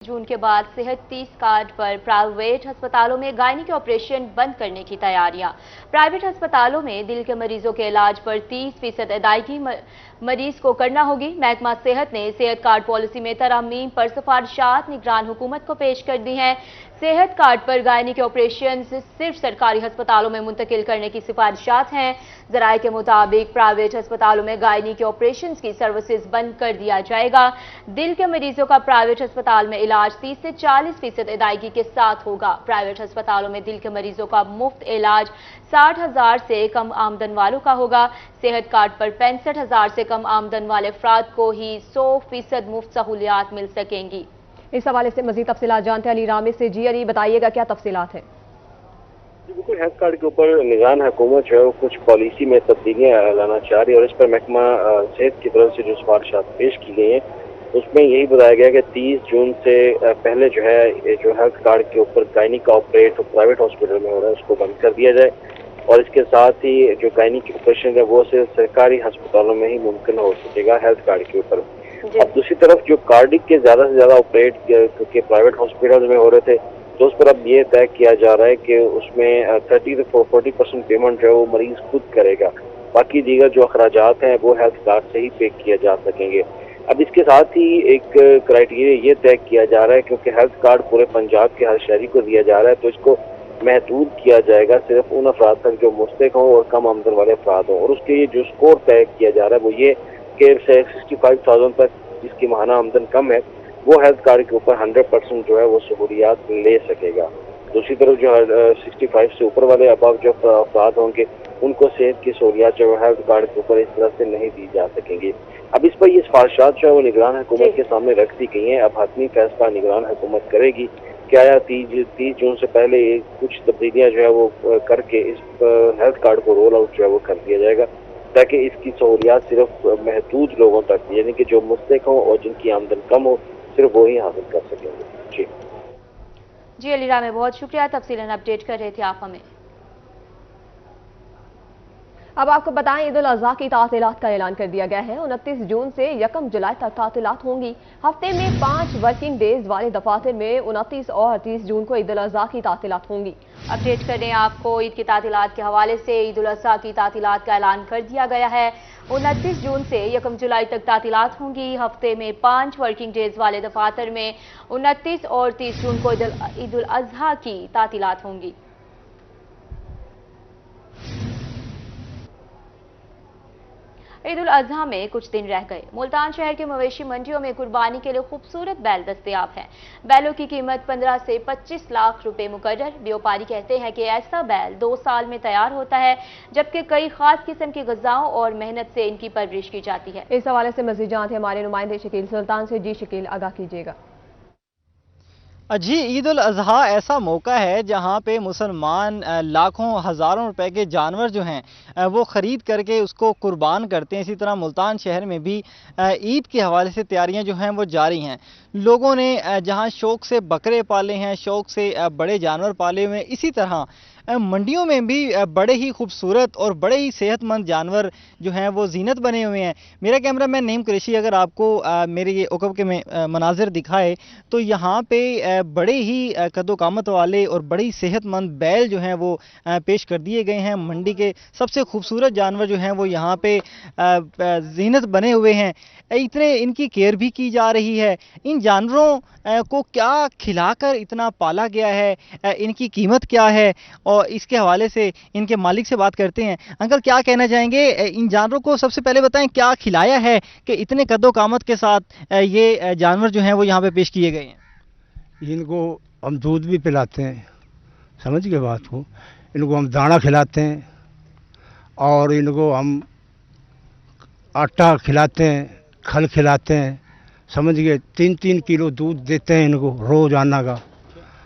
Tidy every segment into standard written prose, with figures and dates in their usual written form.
जून के बाद सेहत 30 कार्ड पर प्राइवेट अस्पतालों में गायनिक ऑपरेशन बंद करने की तैयारियां। प्राइवेट अस्पतालों में दिल के मरीजों के इलाज पर 30% अदायगी मरीज को करना होगी। महकमा सेहत ने सेहत कार्ड पॉलिसी में तरमीम पर सिफारिशात निगरान हुकूमत को पेश कर दी हैं। सेहत कार्ड पर गायनिक ऑपरेशन सिर्फ सरकारी अस्पतालों में मुंतकिल करने की सिफारिशात हैं। जराये के मुताबिक प्राइवेट अस्पतालों में गायनिक ऑपरेशन की सर्विसेज बंद कर दिया जाएगा। दिल के मरीजों का प्राइवेट अस्पताल में इलाज 30 से 40% अदायगी के साथ होगा। प्राइवेट अस्पतालों में दिल के मरीजों का मुफ्त इलाज 60,000 से कम आमदन वालों का होगा। सेहत कार्ड पर 65,000 से कम आमदन वाले अफराद को ही 100% मुफ्त सहूलियात मिल सकेंगी। इस हवाले से मजीद तफसीलात जानते हैं अली रामी से। जी अली, बताइएगा क्या तफसीलात है? बिल्कुल, हेल्थ कार्ड के ऊपर निगरान हुकूमत जो है वो कुछ पॉलिसी में तब्दीलियां लाना चाह रही है और इस पर महकमा सेहत की तरफ से जो सिफारिशात पेश की गई हैं उसमें यही बताया गया कि 30 जून से पहले जो है जो हेल्थ कार्ड के ऊपर गायनिक का ऑपरेट प्राइवेट हॉस्पिटल में हो रहा है उसको बंद कर दिया जाए और इसके साथ ही जो गायनिक ऑपरेशन है वो सिर्फ सरकारी अस्पतालों में ही मुमकिन हो सकेगा हेल्थ कार्ड के ऊपर। अब दूसरी तरफ जो कार्डिक के ज्यादा से ज्यादा ऑपरेट के प्राइवेट हॉस्पिटल में हो रहे थे तो उस पर अब ये तय किया जा रहा है कि उसमें 30 से 40% पेमेंट जो है वो मरीज खुद करेगा, बाकी दीगर जो अखराजात हैं वो हेल्थ कार्ड से ही पे किए जा सकेंगे। अब इसके साथ ही एक क्राइटेरिया ये तय किया जा रहा है क्योंकि हेल्थ कार्ड पूरे पंजाब के हर शहरी को दिया जा रहा है तो इसको महदूद किया जाएगा सिर्फ उन अफराद तक जो मुस्तहिक हों और कम आमदन वाले अफराद हों और उसके लिए जो स्कोर तय किया जा रहा है वो ये कि 65,000 तक जिसकी माहाना आमदन कम है वो हेल्थ कार्ड के ऊपर 100% जो है वो सहूलियात ले सकेगा। दूसरी तरफ जो 65 से ऊपर वाले अबाव जो अफराद होंगे उनको सेहत की सहूलियात जो है हेल्थ कार्ड के ऊपर इस तरह से नहीं दी जा सकेंगी। अब इस पर ये सिफारिशात जो है वो निगरान हुकूमत के सामने रख दी गई हैं। अब हतमी फैसला निगरान हुकूमत करेगी क्या या 30 जून से पहले कुछ तब्दीलियां जो है वो करके इस हेल्थ कार्ड को रोल आउट जो है वो कर दिया जाएगा ताकि इसकी सहूलियात सिर्फ महदूद लोगों तक यानी कि जो मुस्तहिक हों और जिनकी आमदन कम हो सिर्फ वो ही हासिल कर सकेंगे। जी अली रामी, बहुत शुक्रिया, तफसीलन अपडेट कर रहे थे आप हमें। अब आपको बताएं ईद उल अज़हा की तातीलात का ऐलान कर दिया गया है। 29 जून से 1 जुलाई तक तातीलात होंगी। हफ्ते में 5 वर्किंग डेज वाले दफातर में 29 और 30 जून को ईद उल अज़हा की तातीलात होंगी। अपडेट कर रहे हैं आपको ईद की तातीलात के हवाले से। ईद उल अज़हा की तातीलात का ऐलान कर दिया गया है। 29 जून से 1 जुलाई तक तातीलात होंगी। हफ्ते में 5 वर्किंग डेज वाले दफातर में 29 और 30 जून को ईद उल अज़हा की तातीलात होंगी। ईद उल अज़हा में कुछ दिन रह गए। मुल्तान शहर के मवेशी मंडियों में कुर्बानी के लिए खूबसूरत बैल दस्तयाब हैं। बैलों की कीमत 15 से 25 लाख रुपए मुकर्रर। व्यापारी कहते हैं कि ऐसा बैल 2 साल में तैयार होता है जबकि कई खास किस्म की ग़िज़ाओं और मेहनत से इनकी परवरिश की जाती है। इस हवाले से मज़ीद जानते हैं हमारे नुमाइंदे शकील सुल्तान से। जी शकील, आगाह कीजिएगा। जी, ईद उल अज़हा ऐसा मौका है जहाँ पे मुसलमान लाखों हज़ारों रुपए के जानवर जो हैं वो ख़रीद करके उसको कुर्बान करते हैं। इसी तरह मुल्तान शहर में भी ईद के हवाले से तैयारियां जो हैं वो जारी हैं। लोगों ने जहाँ शौक़ से बकरे पाले हैं, शौक़ से बड़े जानवर पाले हुए हैं, इसी तरह मंडियों में भी बड़े ही खूबसूरत और बड़े ही सेहतमंद जानवर जो हैं वो जीनत बने हुए हैं। मेरा कैमरा मैन नईम कुरैशी अगर आपको मेरे ये उकब के में मनाजिर दिखाए तो यहाँ पे बड़े ही कदोकामत वाले और बड़ी सेहतमंद बैल जो हैं वो पेश कर दिए गए हैं। मंडी के सबसे खूबसूरत जानवर जो हैं वो यहाँ पे जीनत बने हुए हैं। इतने इनकी केयर भी की जा रही है। इन जानवरों को क्या खिलाकर इतना पाला गया है, इनकी कीमत क्या है और इसके हवाले से इनके मालिक से बात करते हैं। अंकल, क्या कहना चाहेंगे? इन जानवरों को सबसे पहले बताएं क्या खिलाया है कि इतने कद्दो कामत के साथ ये जानवर जो हैं वो यहाँ पे पेश किए गए हैं। इनको हम दूध भी पिलाते हैं, समझ गए बात को। इनको हम दाना खिलाते हैं और इनको हम आटा खिलाते हैं, खल खिलाते हैं, समझ गए। 3-3 किलो दूध देते हैं इनको रोज़ाना का।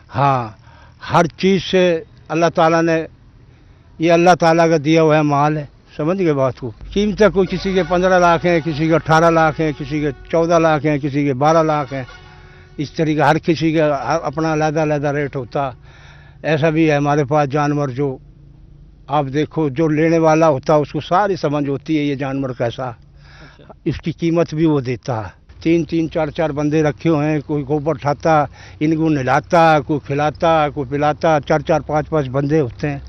हाँ, हर चीज़ से अल्लाह ताला ने, ये अल्लाह ताला का दिया हुआ है माल है, समझ गए बात को। कीमतें कोई किसी के 15 लाख हैं, किसी के 18 लाख हैं, किसी के 14 लाख हैं, किसी के 12 लाख हैं। इस तरीके हर किसी का अपना अलग-अलग रेट होता। ऐसा भी है हमारे पास जानवर जो आप देखो, जो लेने वाला होता है उसको सारी समझ होती है ये जानवर कैसा, इसकी कीमत भी वो देता है। तीन तीन चार चार बंदे रखे हुए हैं, कोई गोबर उठाता, इनको नहलाता, कोई खिलाता, कोई पिलाता, चार चार पाँच पाँच बंदे होते हैं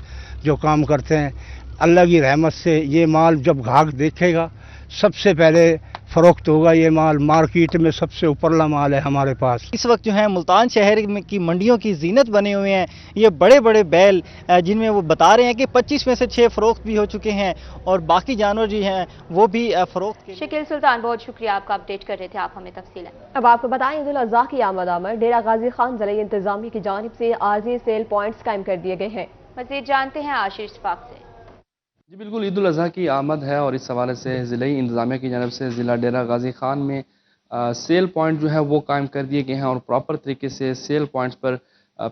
जो काम करते हैं। अल्लाह की रहमत से ये माल जब ग्राहक देखेगा सबसे पहले फरोख्त होगा। ये माल मार्केट में सबसे ऊपरला माल है हमारे पास। इस वक्त जो है मुल्तान शहर की मंडियों की जीनत बने हुए हैं ये बड़े बड़े बैल, जिनमें वो बता रहे हैं कि 25 में से 6 फरोख्त भी हो चुके हैं और बाकी जानवर जो हैं वो भी फरोख्त के। शकील सुल्तान, बहुत शुक्रिया, आपका अपडेट कर रहे थे आप हमें तफसीलन। अब आपको बताएं, ईद उल अज़हा की आमद डेरा गाजी खान ज़िला इंतजामिया की जानिब से आरजी सेल पॉइंट्स कायम कर दिए गए हैं। मज़ीद जानते हैं आशीष इशफाक से। जी बिल्कुल, ईद उल अज़हा की आमद है और इस हवाले से ज़िला इंतज़ामिया की जानब से ज़िला डेरा गाजी खान में सेल पॉइंट जो है वो कायम कर दिए गए हैं और प्रॉपर तरीके से सेल पॉइंट्स पर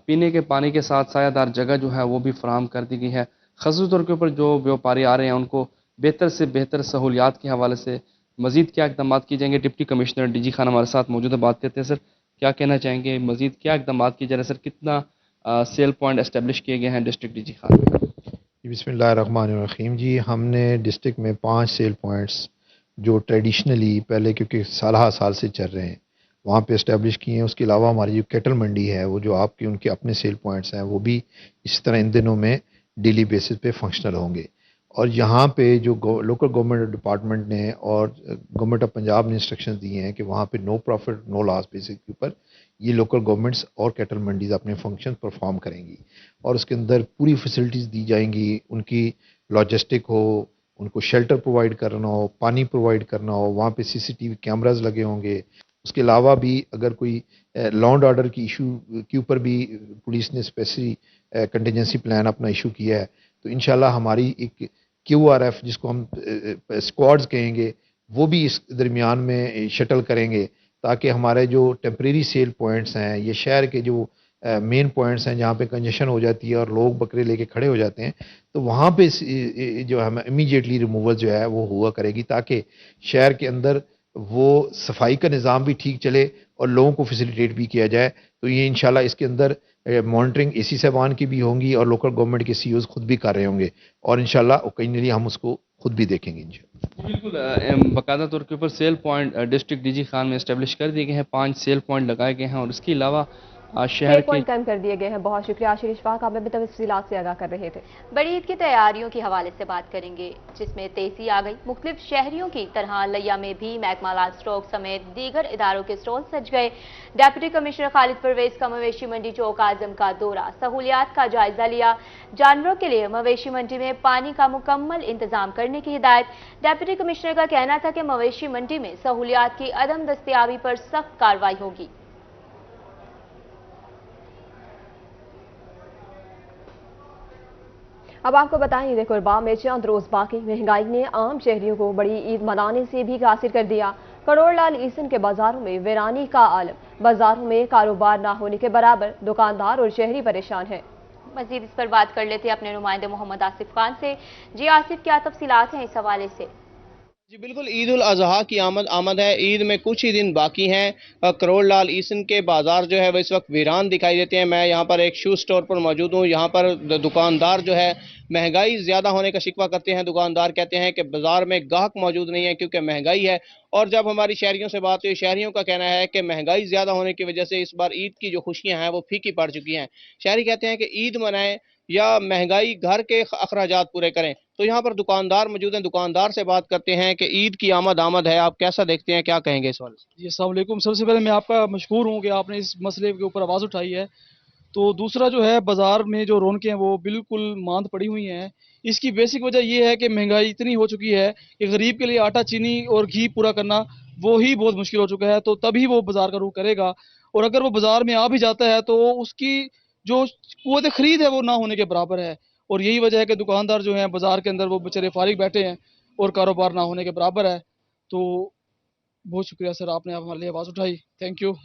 पीने के पानी के साथ सायादार जगह जो है वो भी फराहम कर दी गई है। ख़ास तौर के ऊपर जो व्यापारी आ रहे हैं उनको बेहतर से बेहतर सहूलियात के हवाले से मज़ीद क्या इक़दाम किए जाएंगे, डिप्टी कमिश्नर DG खान हमारे साथ मौजूद है, बात करते हैं। सर, क्या कहना चाहेंगे, मज़ीद क्या इक़दाम किए जा रहे हैं? सर, कितना सेल पॉइंट एस्टेब्लिश किए गए हैं डिस्ट्रिक्ट DG खान में? बिस्मिल्लाहिर्रहमानिर्रहीम जी, हमने डिस्ट्रिक्ट में 5 सेल पॉइंट्स जो ट्रेडिशनली पहले क्योंकि साल से चल रहे हैं वहाँ पे इस्टेब्लिश किए हैं। उसके अलावा हमारी जो कैटल मंडी है वो जो आपकी उनके अपने सेल पॉइंट्स हैं वो भी इसी तरह इन दिनों में डेली बेसिस पे फंक्शनल होंगे। और यहाँ पे जो लोकल गवर्नमेंट डिपार्टमेंट ने और गवर्नमेंट ऑफ पंजाब ने इंस्ट्रक्शंस दिए हैं कि वहाँ पे no profit no loss basis के ऊपर ये लोकल गवर्नमेंट्स और कैटल मंडीज़ अपने फंक्शन परफॉर्म करेंगी और उसके अंदर पूरी फैसिलिटीज़ दी जाएंगी। उनकी लॉजिस्टिक हो, उनको शेल्टर प्रोवाइड करना हो, पानी प्रोवाइड करना हो, वहाँ पे CCTV कैमराज लगे होंगे। उसके अलावा भी अगर कोई लॉ एंड ऑर्डर की इशू के ऊपर भी पुलिस ने स्पेशली कंटिजेंसी प्लान अपना इशू किया है तो इंशाल्लाह हमारी एक QRF जिसको हम स्क्वाड्स कहेंगे वो भी इस दरमियान में शटल करेंगे ताकि हमारे जो टेम्परेरी सेल पॉइंट्स हैं, ये शहर के जो मेन पॉइंट्स हैं जहाँ पे कंजेशन हो जाती है और लोग बकरे लेके खड़े हो जाते हैं तो वहाँ पे जो हम इमीडिएटली रिमूवल जो है वो हुआ करेगी ताकि शहर के अंदर वो सफाई का निज़ाम भी ठीक चले और लोगों को फैसिलिटेट भी किया जाए। तो ये इंशाल्लाह इसके अंदर मॉनिटरिंग AC साहबान की भी होंगी और लोकल गवर्नमेंट के CEOs खुद भी कर रहे होंगे और इंशाल्लाह ओकेजनली हम उसको खुद भी देखेंगे इंशाल्लाह। बिल्कुल, बाकायदा तौर के ऊपर cell point district DG Khan में इस्टेब्लिश कर दिए गए हैं, 5 सेल पॉइंट लगाए गए हैं और इसके अलावा शहर के पॉइंट कायम कर दिए गए हैं। बहुत शुक्रिया आशीष इशफाक, आप हमें तफसीलात से आगाह कर रहे थे। बड़ी ईद की तैयारियों के हवाले से बात करेंगे जिसमें तेजी आ गई। मुख्तलिफ शहरियों की तरह लिया में भी महकमा लाल स्टॉक समेत दीगर इदारों के स्टॉल सज गए। डेप्यूटी कमिश्नर खालिद परवेज का मवेशी मंडी चौक आजम का दौरा, सहूलियात का जायजा लिया। जानवरों के लिए मवेशी मंडी में पानी का मुकम्मल इंतजाम करने की हिदायत। डेप्यूटी कमिश्नर का कहना था कि मवेशी मंडी में सहूलियात की अदम दस्तियाबी पर सख्त कार्रवाई होगी। अब आपको बताएं, ईद कुर्बा में चंद रोज बाकी महंगाई ने आम शहरियों को बड़ी ईद मनाने से भी कासिर कर दिया। करोड़ लाल ईसन के बाजारों में वीरानी का आलम, बाजारों में कारोबार ना होने के बराबर, दुकानदार और शहरी परेशान हैं। मजीद इस पर बात कर लेते हैं अपने नुमाइंदे मोहम्मद आसिफ खान से। जी आसिफ, क्या तफसीलात हैं इस हवाले से? जी बिल्कुल, ईद उल अजहा की आमद है। ईद में कुछ ही दिन बाकी हैं। करोड़ लाल ईसन के बाजार जो है वो इस वक्त वीरान दिखाई देते हैं। मैं यहाँ पर एक शू स्टोर पर मौजूद हूँ। यहाँ पर दुकानदार जो है महंगाई ज़्यादा होने का शिकवा करते हैं। दुकानदार कहते हैं कि बाजार में गाहक मौजूद नहीं है क्योंकि महंगाई है। और जब हमारी शहरियों से बात हुई, शहरियों का कहना है कि महंगाई ज़्यादा होने की वजह से इस बार ईद की जो खुशियाँ हैं वो फीकी पड़ चुकी हैं। शहरी कहते हैं कि ईद मनाएं या महंगाई घर के अखराजात पूरे करें। तो यहाँ पर दुकानदार मौजूद हैं, दुकानदार से बात करते हैं कि ईद की आमद है, आप कैसा देखते हैं, क्या कहेंगे इस वाले से? जी अस्सलाम वालेकुम। सबसे पहले मैं आपका मशकूर हूँ कि आपने इस मसले के ऊपर आवाज़ उठाई है। तो दूसरा जो है, बाज़ार में जो रौनकें हैं वो बिल्कुल मांद पड़ी हुई हैं। इसकी बेसिक वजह ये है कि महंगाई इतनी हो चुकी है कि गरीब के लिए आटा, चीनी और घी पूरा करना वो ही बहुत मुश्किल हो चुका है। तो तभी वो बाज़ार का रुख करेगा और अगर वो बाज़ार में आ भी जाता है तो उसकी जो क़ुव्वत ख़रीद है वो ना होने के बराबर है। और यही वजह है कि दुकानदार जो हैं बाज़ार के अंदर वो बेचारे फारिग बैठे हैं और कारोबार ना होने के बराबर है। तो बहुत शुक्रिया सर, आपने हमारे लिए आवाज़ उठाई, थैंक यू।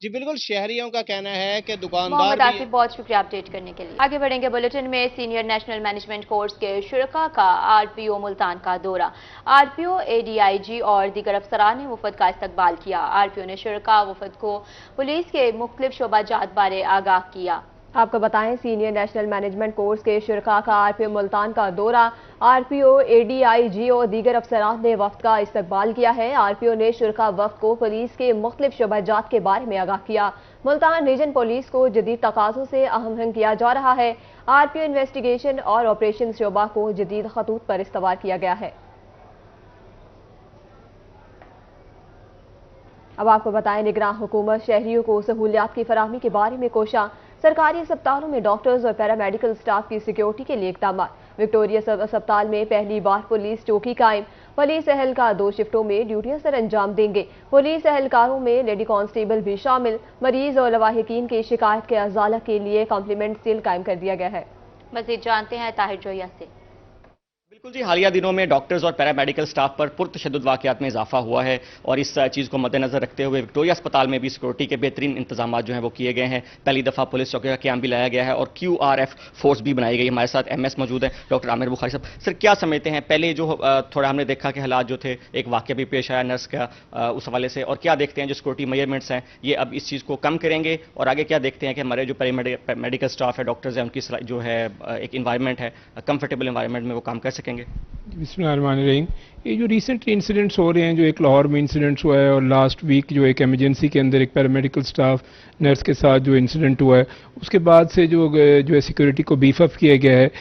जी बिल्कुल, शहरियों का कहना है कि दुकानदार मोहम्मद आसिफ, बहुत शुक्रिया अपडेट करने के लिए। आगे बढ़ेंगे बुलेटिन में। सीनियर नेशनल मैनेजमेंट कोर्स के शुरका का RPO मुल्तान का दौरा। RPO, ADIG और दीगर अफसरान ने वफद का इस्तकबाल किया। RPO ने शुरका वफद को पुलिस के मुख्तलिफ शोबाजात बारे आगाह किया। आपको बताएं सीनियर नेशनल मैनेजमेंट कोर्स के शुरका का आरपीओ मुल्तान का दौरा। आरपीओ, एडीआईजी और दीगर अफसरान ने वफ्द का इस्तकबाल किया है। आरपीओ ने शुरका वफ्द को पुलिस के मुख्तलिफ शोबाजात के बारे में आगाह किया। मुल्तान रीजन पुलिस को जदीद तकाज़ों से अहम किया जा रहा है। आरपीओ इन्वेस्टिगेशन और ऑपरेशन शोबा को जदीद खतूत पर इस्तवार किया गया है। अब आपको बताएं निगरान हुकूमत शहरियों को सहूलियात की फराहमी के बारे में कोशा। सरकारी अस्पतालों में डॉक्टर्स और पैरामेडिकल स्टाफ की सिक्योरिटी के लिए इक़दाम। विक्टोरिया सब अस्पताल में पहली बार पुलिस चौकी कायम। पुलिस एहलकार 2 शिफ्टों में ड्यूटियां सर अंजाम देंगे। पुलिस एहलकारों में लेडी कांस्टेबल भी शामिल। मरीज और लवाहिकीन की शिकायत के अजाला के लिए कॉम्प्लीमेंट सेल कायम कर दिया गया है। मजीद जानते हैं ताहिर जोया से। बिल्कुल जी, हालिया दिनों में डॉक्टर्स और पैरामेडिकल स्टाफ पर पुरतशद्दुद वाक़यात में इजाफा हुआ है और इस चीज़ को मद्देनजर रखते हुए विक्टोरिया अस्पताल में भी सिक्योरिटी के बेहतरीन इंतजाम जो हैं वो किए गए हैं। पहली दफ़ा पुलिस चौकी का क्याम भी लाया गया है और QRF फोर्स भी बनाई गई। हमारे साथ MS मौजूद हैं, डॉक्टर आमिर बुखारी साहब। सर, क्या समझते हैं, पहले जो थोड़ा हमने देखा कि हालात जो थे, एक वाक़या भी पेश आया नर्स का उस हवाले से, और क्या देखते हैं जो सिक्योरिटी मेजरमेंट्स हैं ये अब इस चीज़ को कम करेंगे, और आगे क्या देखते हैं कि हमारे जो पैरामेडिकल स्टाफ है, डॉक्टर्स हैं, उनकी जो है एक इन्वायरमेंट है, कंफर्टेबल इन्वायरमेंट में वो काम कर सकेंगे? बिस्मिल्लाहिर्रहमानिर्रहीम। ये जो रिसेंट इंसिडेंट्स हो रहे हैं, जो एक लाहौर में इंसिडेंट्स हुआ है और लास्ट वीक जो एक एमरजेंसी के अंदर एक पैरामेडिकल स्टाफ नर्स के साथ जो इंसिडेंट हुआ है, उसके बाद से जो है सिक्योरिटी को बीफ अप किया गया है।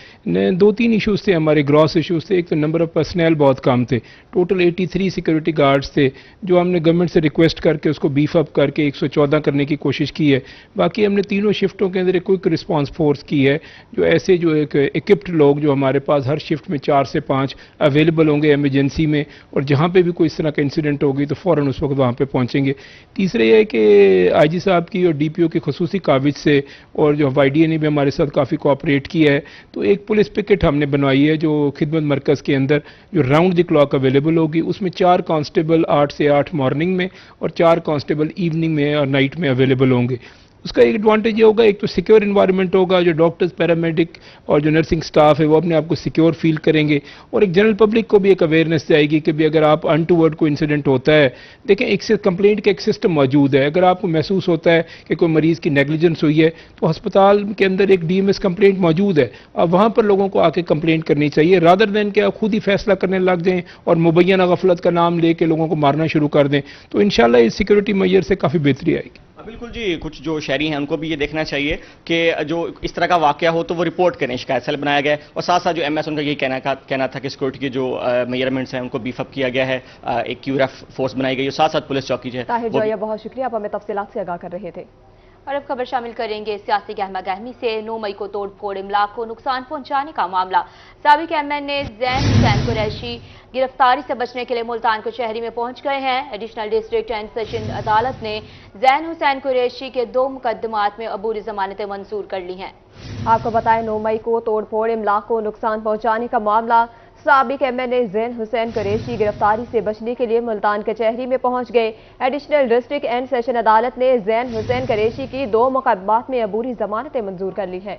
2-3 इश्यूज़ थे हमारे, ग्रॉस इश्यूज़ थे। एक तो नंबर ऑफ पर्सनल बहुत कम थे, टोटल 83 सिक्योरिटी गार्ड्स थे, जो हमने गवर्नमेंट से रिक्वेस्ट करके उसको बीफ अप करके 114 करने की कोशिश की है। बाकी हमने तीनों शिफ्टों के अंदर एक क्विक रिस्पांस फोर्स की है, जो ऐसे जो एक इक्विप्ड लोग जो हमारे पास हर शिफ्ट में 4 से 5 अवेलेबल होंगे एमरजेंसी में, और जहाँ पे भी कोई इस तरह का इंसिडेंट होगी तो फ़ौरन उस वक्त वहाँ पे पहुँचेंगे। तीसरा ये है कि IG साहब की और DPO की खसूसी काविज से और जो YDA ने भी हमारे साथ काफ़ी कोऑपरेट किया है, तो एक पुलिस पिकेट हमने बनवाई है जो खिदमत मरकज़ के अंदर जो राउंड द क्लॉक अवेलेबल होगी। उसमें 4 कांस्टेबल 8 से 8 मॉर्निंग में और 4 कांस्टेबल इवनिंग में और नाइट में अवेलेबल होंगे। उसका एक एडवांटेज ये होगा, एक तो सिक्योर एनवायरनमेंट होगा, जो डॉक्टर्स, पैरामेडिक और जो नर्सिंग स्टाफ है वो अपने आप को सिक्योर फील करेंगे, और एक जनरल पब्लिक को भी एक अवेयरनेस जाएगी कि भी अगर आप अनटूवर्ड कोई इंसिडेंट होता है, देखें एक कंप्लेंट का एक सिस्टम मौजूद है। अगर आपको महसूस होता है कि कोई मरीज़ की नेग्लिजेंस हुई है तो अस्पताल के अंदर एक DMS कंप्लेंट मौजूद है, अब वहाँ पर लोगों को आके कंप्लेंट करनी चाहिए, रादर देन कि आप खुद ही फैसला करने लग जाएँ और मुबैना गफलत का नाम लेके लोगों को मारना शुरू कर दें। तो इंशाल्लाह इस सिक्योरिटी मेजर से काफ़ी बेहतरी आएगी। बिल्कुल जी, कुछ जो शहरी हैं उनको भी ये देखना चाहिए कि जो इस तरह का वाकया हो तो वो रिपोर्ट करें, शिकायत सेल बनाया गया है, और साथ साथ जो MS उनका यही कहना था कि सिक्योरिटी की जो मेजरमेंट्स हैं उनको बीफ अप किया गया है, एक QRF फोर्स बनाई गई है, साथ साथ पुलिस चौकी जो है। ताहिर जोया, बहुत शुक्रिया, आप हमें तफसीलात से आगाह कर रहे थे। और अब खबर शामिल करेंगे सियासी गहमा गहमी से। 9 मई को तोड़ फोड़ इमलाक को नुकसान पहुंचाने का मामला। साबिक MNA ज़ैन हुसैन कुरैशी गिरफ्तारी से बचने के लिए मुल्तान कचहरी में पहुंच गए हैं। एडिशनल डिस्ट्रिक्ट एंड सेशन अदालत ने ज़ैन हुसैन कुरैशी के 2 मुकदमात में अबूरी जमानतें मंजूर कर ली हैं। आपको बताएं 9 मई को तोड़ फोड़ इमलाक को नुकसान पहुंचाने का मामला। साबिक MNA ज़ैन हुसैन कुरैशी गिरफ्तारी से बचने के लिए मुल्तान कचहरी में पहुंच गए। एडिशनल डिस्ट्रिक्ट एंड सेशन अदालत ने ज़ैन हुसैन कुरैशी की 2 मुकदमात में अबूरी जमानतें मंजूर कर ली हैं।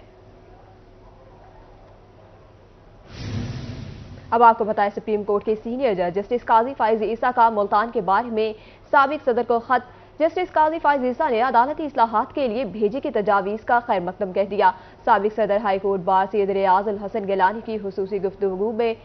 अब आपको बताएं सुप्रीम कोर्ट के सीनियर जज जस्टिस काजी फाइज ईसा का मुल्तान के बारे में साबिक सदर को खत। जस्टिस काजी फाइज ईसा ने अदालती इस्लाहात के लिए भेजे की तजावीज़ का खैर मकदम कह दिया। साबिक सदर हाई कोर्ट बार सैयद रियाज अल हसन गिलानी की खुसूसी गुफ्तगू में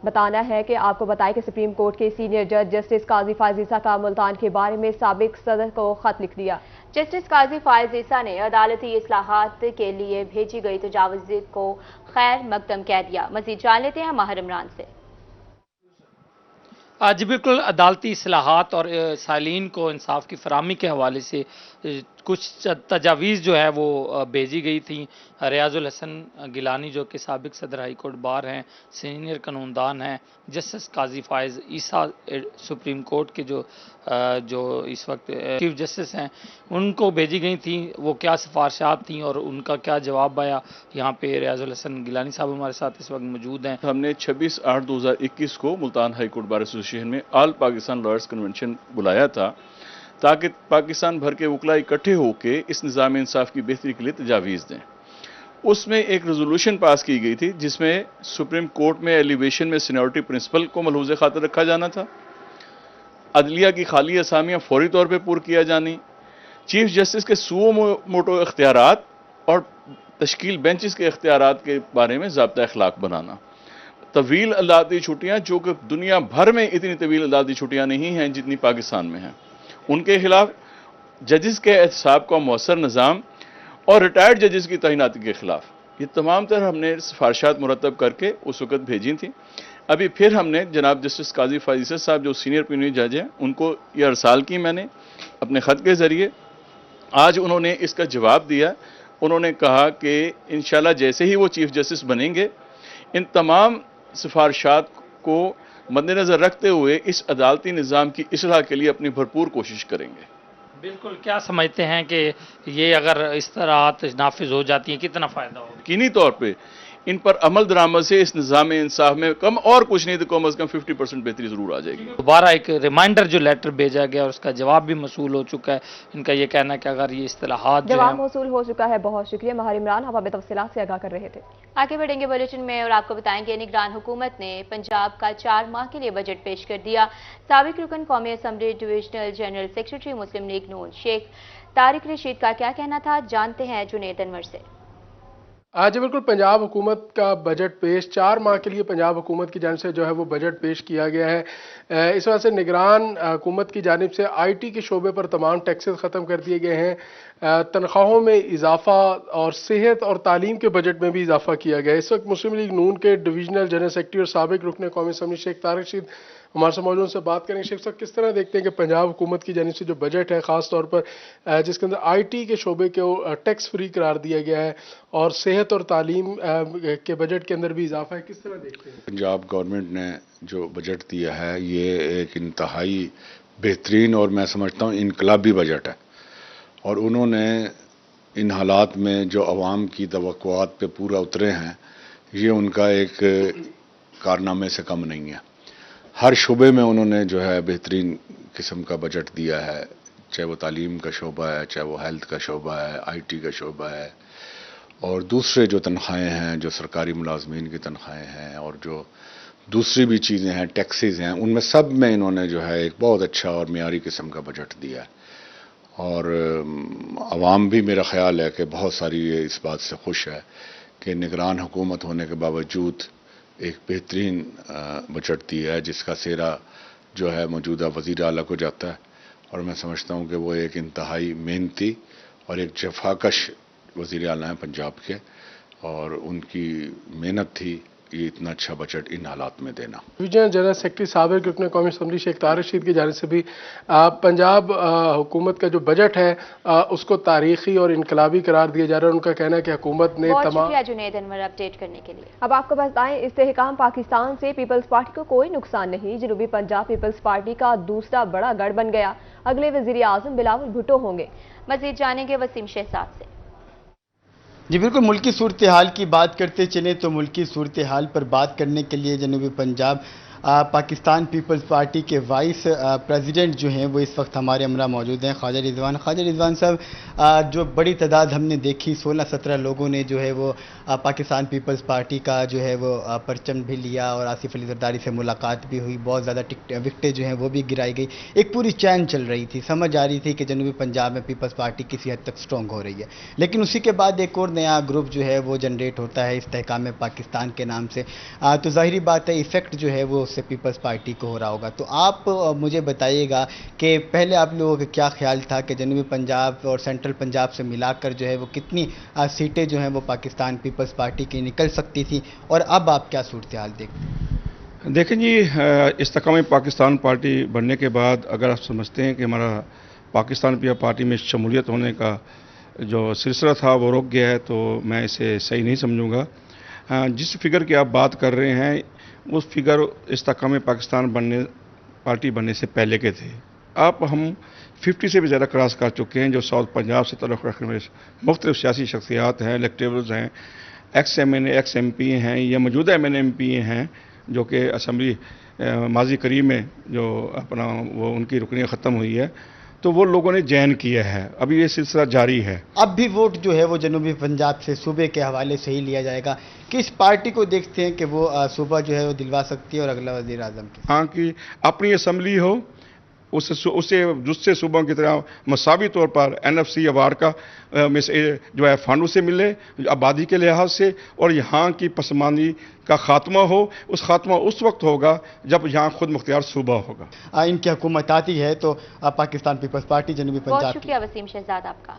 बताना है कि आपको बताएं कि सुप्रीम कोर्ट के सीनियर जज जस्टिस काजी फाइज ईसा का मुल्तान के बारे में साबिक सदर को खत लिख दिया। जस्टिस काजी फाइज ईसा ने अदालती इस्लाहात के लिए भेजी गई तजावीज़ को खैर मकदम कह दिया। मजीद जान लेते हैं माहिर इमरान से। आज बिल्कुल अदालती इस्लाहात और सालीन को इंसाफ की फराहमी के हवाले से कुछ तजावीज़ जो है वो भेजी गई थी। रियाजुल हसन गिलानी जो कि साबिक सदर हाई कोर्ट बार हैं, सीनियर कानूनदान हैं, जस्टिस काजी फाइज ईसा सुप्रीम कोर्ट के जो इस वक्त चीफ जस्टिस हैं, उनको भेजी गई थी। वो क्या सिफारिशात थी और उनका क्या जवाब आया, यहाँ पे रियाजुल हसन गिलानी साहब हमारे साथ इस वक्त मौजूद हैं। हमने 26/8/2021 को Multan high court bar association में ऑल पाकिस्तान लॉयर्स कन्वेंशन बुलाया था ताकि पाकिस्तान भर के वकला इकट्ठे होकर इस निज़ाम इंसाफ की बेहतरी के लिए तजावीज़ दें। उसमें एक रेजोल्यूशन पास की गई थी जिसमें सुप्रीम कोर्ट में एलिवेशन में सीनियरिटी प्रिंसिपल को मलहूज़ खातिर रखा जाना था, अदलिया की खाली असामियाँ फौरी तौर पर पुर किया जानी, चीफ जस्टिस के सुओ मोटो इख्तियारात اور تشکیل بینچز کے اختیارات کے بارے میں ضابطہ اخلاق بنانا. طویل عدالتی چھٹیاں، جو کہ دنیا بھر میں اتنی طویل عدالتی چھٹیاں نہیں ہیں جتنی پاکستان میں ہیں، ان کے خلاف ججز کے احتساب کا مؤثر نظام اور ریٹائرڈ ججز کی تعیناتی کے خلاف، یہ تمام تر ہم نے سفارشات مرتب کر کے اس وقت بھیجی تھیں. ابھی پھر ہم نے جناب جسٹس قاضی فائز صاحب جو سینئر پینل جج ہیں ان کو یہ ارسال کی میں نے اپنے خط کے ذریعے. آج انہوں نے اس کا جواب دیا. انہوں نے کہا کہ انشاءاللہ جیسے ہی وہ چیف جسٹس بنیں گے ان تمام سفارشات کو مد نظر رکھتے ہوئے اس عدالتی نظام کی اصلاح کے لیے اپنی بھرپور کوشش کریں گے. بالکل. کیا سمجھتے ہیں کہ یہ اگر اصطلاحات نافذ ہو جاتی ہیں کتنا فائدہ ہوگا؟ یقینی طور پہ ان پر عمل درآمد سے اس نظام انصاف میں کم اور کچھ نہیں تو کم از کم 50% بہتری ضرور آ جائے گی. دوبارہ ایک ریمائنڈر جو لیٹر بھیجا گیا اور اس کا جواب بھی موصول ہو چکا ہے. ان کا یہ کہنا ہے کہ اگر یہ اصطلاحات جواب موصول ہو چکا ہے. بہت شکریہ ماہر عمران، آپ ہمیں تفصیلات سے آگاہ کر رہے تھے. آگے بڑھیں گے بلیٹن میں اور آپ کو بتائیں گے نگران حکومت نے پنجاب کا 4 ماہ کے لیے بجٹ پیش کر دیا. سابق رکن قومی اسمبلی ڈویژنل جنرل سیکرٹری مسلم لیگ نون شیخ طارق رشید کا کیا کہنا تھا، جانتے ہیں جنید انور سے. آج بالکل پنجاب حکومت کا بجٹ پیش 4 ماہ کے لیے پنجاب حکومت کی جانب سے جو ہے وہ بجٹ پیش کیا گیا ہے. اس وجہ سے نگران حکومت کی جانب سے آئی ٹی کے شعبے پر تمام ٹیکسز ختم کر دیے گئے ہیں. تنخواہوں میں اضافہ اور صحت اور تعلیم کے بجٹ میں بھی اضافہ کیا گیا ہے. اس وقت مسلم لیگ نون کے ڈویژنل جنرل سیکرٹری اور سابق رکن قومی اسمبلی شیخ طارق رشید ہمارے سے موجود سے بات کریں. شیخ صاحب، کس طرح دیکھتے ہیں کہ پنجاب حکومت کی جانب سے جو بجٹ ہے خاص طور پر جس کے اندر آئی ٹی کے شعبے کو ٹیکس فری قرار دیا گیا ہے اور صحت اور تعلیم کے بجٹ کے اندر بھی اضافہ ہے، کس طرح دیکھتے ہیں؟ پنجاب گورنمنٹ نے جو بجٹ دیا ہے یہ ایک انتہائی بہترین اور میں سمجھتا ہوں انقلابی بجٹ ہے، اور انہوں نے ان حالات میں جو عوام کی توقعات پہ پورا اترے ہیں یہ ان کا ایک کارنامے سے کم نہیں ہے. ہر شعبے میں انہوں نے جو ہے بہترین قسم کا بجٹ دیا ہے، چاہے وہ تعلیم کا شعبہ ہے، چاہے وہ ہیلتھ کا شعبہ ہے، آئی ٹی کا شعبہ ہے، اور دوسرے جو تنخواہیں ہیں، جو سرکاری ملازمین کی تنخواہیں ہیں، اور جو دوسری بھی چیزیں ہیں، ٹیکسز ہیں، ان میں سب میں انہوں نے جو ہے ایک بہت اچھا اور معیاری قسم کا بجٹ دیا ہے. اور عوام بھی میرا خیال ہے کہ بہت ساری اس بات سے خوش ہے کہ نگران حکومت ہونے کے باوجود ایک بہترین بجٹ دیا ہے جس کا سہرا جو ہے موجودہ وزیر اعلیٰ کو جاتا ہے. اور میں سمجھتا ہوں کہ وہ ایک انتہائی محنتی اور ایک جفاکش وزیر اعلیٰ ہیں پنجاب کے، اور ان کی محنت تھی یہ اتنا اچھا بجٹ ان حالات میں دینا. ڈویژنل جنرل سیکرٹری سابق رکن قومی اسمبلی شیخ طارق رشید کی جانب سے بھی پنجاب حکومت کا جو بجٹ ہے اس کو تاریخی اور انقلابی قرار دیا جا رہا ہے. ان کا کہنا ہے کہ حکومت نے بہت شکریہ جنید انور اپڈیٹ کرنے کے لیے. اب آپ کو بتائیں استحکام پاکستان سے پیپلز پارٹی کو کوئی نقصان نہیں. جنوبی پنجاب پیپلز پارٹی کا دوسرا بڑا گڑھ بن گیا. اگلے وزیر اعظم بلاول بھٹو ہوں گے. مزید جانیں گے وسیم شہزاد سے. جی بالکل، ملکی صورتحال کی بات کرتے چلیں تو ملکی صورتحال پر بات کرنے کے لیے جنوبی پنجاب پاکستان پیپلز پارٹی کے وائس پریزیڈنٹ جو ہیں وہ اس وقت ہمارے ہمراہ موجود ہیں، خواجہ رضوان. خواجہ رضوان صاحب، جو بڑی تعداد ہم نے دیکھی 16-17 لوگوں نے جو ہے وہ پاکستان پیپلز پارٹی کا جو ہے وہ پرچم بھی لیا اور آصف علی زرداری سے ملاقات بھی ہوئی. بہت زیادہ وکٹیں جو ہیں وہ بھی گرائی گئی. ایک پوری چین چل رہی تھی، سمجھ آ رہی تھی کہ جنوبی پنجاب میں پیپلز پارٹی کسی حد تک سٹرونگ ہو رہی ہے. لیکن اسی کے بعد ایک اور نیا گروپ جو ہے وہ جنریٹ ہوتا ہے استحکام پاکستان کے نام سے. تو ظاہری بات ہے ایفیکٹ جو ہے وہ سے پیپلز پارٹی کو ہو رہا ہوگا. تو آپ مجھے بتائیے گا کہ پہلے آپ لوگوں کا کیا خیال تھا کہ جنوبی پنجاب اور سینٹرل پنجاب سے ملا کر جو ہے وہ کتنی سیٹیں جو ہیں وہ پاکستان پیپلز پارٹی کی نکل سکتی تھی، اور اب آپ کیا صورتحال دیکھتے ہیں؟ دیکھیں جی، استحکام پاکستان پارٹی بننے کے بعد اگر آپ سمجھتے ہیں کہ ہمارا پاکستان پیپلز پارٹی میں شمولیت ہونے کا جو سلسلہ تھا وہ رک گیا ہے، تو میں اسے صحیح نہیں سمجھوں گا. جس فگر کی آپ بات کر رہے ہیں وہ فگر استحکام پاکستان پارٹی بننے سے پہلے کے تھے. اب ہم 50 سے بھی زیادہ کراس کر چکے ہیں جو ساؤتھ پنجاب سے تعلق رکھنے والے مختلف سیاسی شخصیات ہیں، الیکٹیبلز ہیں، ایکس ایم این اے، ایکس ایم پی ہیں یا موجودہ ایم این ایم پی ہیں جو کہ اسمبلی ماضی قریب میں جو اپنا وہ ان کی رکنیت ختم ہوئی ہے، تو وہ لوگوں نے جوائن کیا ہے. ابھی یہ سلسلہ جاری ہے. اب بھی ووٹ جو ہے وہ جنوبی پنجاب سے صوبے کے حوالے سے ہی لیا جائے گا. کس پارٹی کو دیکھتے ہیں کہ وہ صوبہ جو ہے وہ دلوا سکتی ہے اور اگلا وزیر اعظم کی؟ ہاں، کہ اپنی اسمبلی ہو उससे दूसरे सूबों की तरह मसावी तौर पर NFC अवार्ड का में से जो है फंड उसे मिले आबादी के लिहाज से, और यहाँ की पसमानदी का खात्मा हो। उस खात्मा उस वक्त होगा जब यहाँ खुद मुख्तियार सूबा होगा। इनकी हुकूमत आती है तो पाकिस्तान पीपल्स पार्टी जनूबी बहुत पंजाब शुक्रिया वसीम शहजाद आपका।